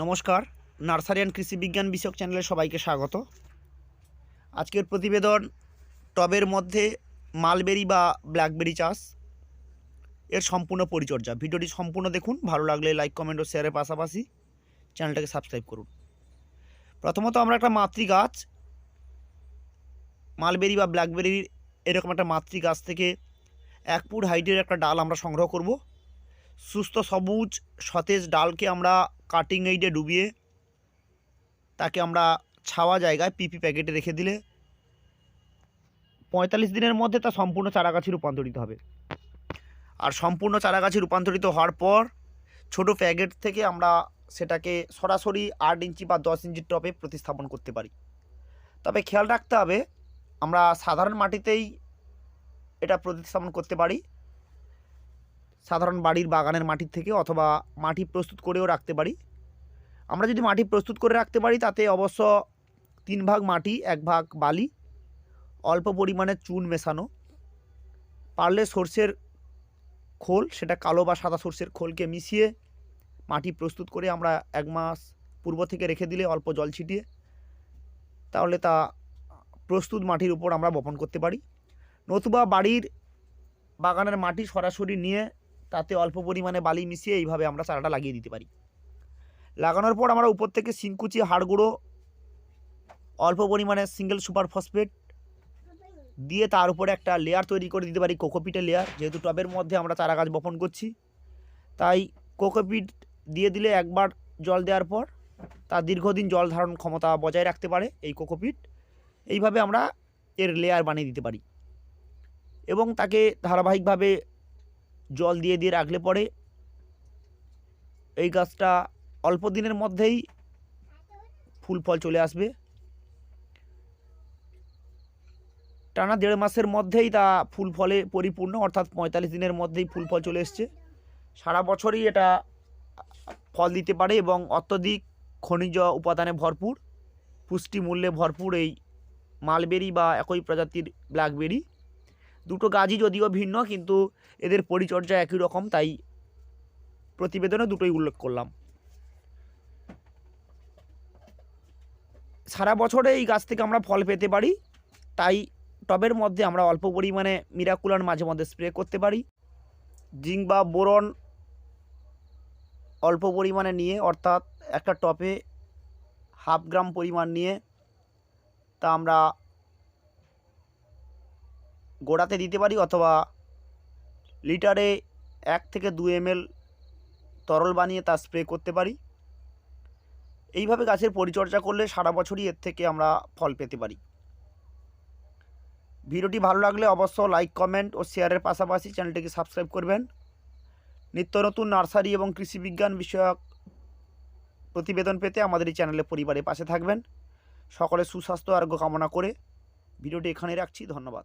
নমস্কার, nursery and কৃষি বিজ্ঞান বিষয়ক চ্যানেলে সবাইকে স্বাগত। আজকের প্রতিবেদন টবের মধ্যে মালবেরি বা ব্ল্যাকবেরি চাষ এর সম্পূর্ণ পরিচর্যা। ভিডিওটি সম্পূর্ণ দেখুন, ভালো লাগলে লাইক কমেন্ট ও শেয়ারের পাশাপাশি চ্যানেলটাকে সাবস্ক্রাইব করুন। প্রথমত আমরা একটা মাতৃ গাছ মালবেরি বা ব্ল্যাকবেরির এরকম একটা মাতৃ গাছ থেকে 1 ফুট হাইটের একটা ডাল আমরা সংগ্রহ করব। সুস্থ সবুজ সতেজ ডালকে আমরা কাটিং এইডে ডুবিয়ে তাকে আমরা ছাওয়া জায়গায় পিপি প্যাকেটে রেখে দিলে 45 দিনের মধ্যে তা সম্পূর্ণ চারাগাছে রূপান্তরিত হবে। আর সম্পূর্ণ চারাগাছে রূপান্তরিত হওয়ার পর ছোট প্যাকেট থেকে আমরা সেটাকে সরাসরি 8 ইঞ্চি বা 10 ইঞ্চির টবে প্রতিস্থাপন করতে পারি। তবে খেয়াল রাখতে হবে, আমরা সাধারণ মাটিতেই এটা প্রতিস্থাপন করতে পারি, সাধারণ বাড়ির বাগানের মাটির থেকে, অথবা মাটি প্রস্তুত করেও রাখতে পারি। আমরা যদি মাটি প্রস্তুত করে রাখতে পারি তাতে অবশ্য 3 ভাগ মাটি 1 ভাগ বালি, অল্প পরিমাণে চুন মেশানো, পারলে সর্ষের খোল, সেটা কালো বা সাদা সর্ষের খোলকে মিশিয়ে মাটি প্রস্তুত করে আমরা 1 মাস পূর্ব থেকে রেখে দিলে অল্প জল ছিটিয়ে, তাহলে তা প্রস্তুত মাটির উপর আমরা বপন করতে পারি। নতুবা বাড়ির বাগানের মাটি সরাসরি নিয়ে তাতে অল্প পরিমাণে বালি মিশিয়ে এইভাবে আমরা চারাটা লাগিয়ে দিতে পারি। লাগানোর পর আমরা উপর থেকে শিংকুচি, হাড় গুঁড়ো, অল্প পরিমাণে সিঙ্গেল সুপার ফসফেট দিয়ে তার উপরে একটা লেয়ার তৈরি করে দিতে পারি, কোকোপিটের লেয়ার। যেহেতু টবের মধ্যে আমরা চারা গাছ বপন করছি, তাই কোকোপিট দিয়ে দিলে একবার জল দেওয়ার পর তা দীর্ঘদিন জল ধারণ ক্ষমতা বজায় রাখতে পারে এই কোকোপিট। এইভাবে আমরা এর লেয়ার বানিয়ে দিতে পারি এবং তাকে ধারাবাহিকভাবে জল দিয়ে দিয়ে রাখলে পরে এই গাছটা অল্প দিনের মধ্যেই ফুল ফল চলে আসবে। টানা 1.5 মাসের মধ্যেই তা ফুল ফলে পরিপূর্ণ, অর্থাৎ 45 দিনের মধ্যেই ফুল ফল চলে এসছে। সারা বছরই এটা ফল দিতে পারে এবং অত্যধিক খনিজ উপাদানে ভরপুর, পুষ্টি মূল্যে ভরপুর এই মালবেরি বা একই প্রজাতির ব্ল্যাকবেরি। দুটো গাছই যদিও ভিন্ন, কিন্তু এদের পরিচর্যা একই রকম, তাই প্রতিবেদনে দুটোই উল্লেখ করলাম। সারা বছরে এই গাছ থেকে আমরা ফল পেতে পারি, তাই টবের মধ্যে আমরা অল্প পরিমাণে মিরাকুলার মাঝে মধ্যে স্প্রে করতে পারি। জিঙ্ক বা বোরন অল্প পরিমাণে নিয়ে, অর্থাৎ একটা টবে 1/2 গ্রাম পরিমাণ নিয়ে তা আমরা গোড়াতে দিতে পারি, অথবা লিটারে 1 থেকে 2 ml তরল বানিয়ে তা স্প্রে করতে পারি। এইভাবে গাছের পরিচর্যা করলে সারা বছরই এর থেকে আমরা ফল পেতে পারি। ভিডিওটি ভালো লাগলে অবশ্য লাইক কমেন্ট ও শেয়ারের পাশাপাশি চ্যানেলটিকে সাবস্ক্রাইব করবেন। নিত্য নতুন নার্সারি এবং কৃষি বিজ্ঞান বিষয়ক প্রতিবেদন পেতে আমাদের এই চ্যানেলের পরিবারের পাশে থাকবেন। সকলের সুস্বাস্থ্য আরোগ্য কামনা করে ভিডিওটি এখানেই রাখছি। ধন্যবাদ।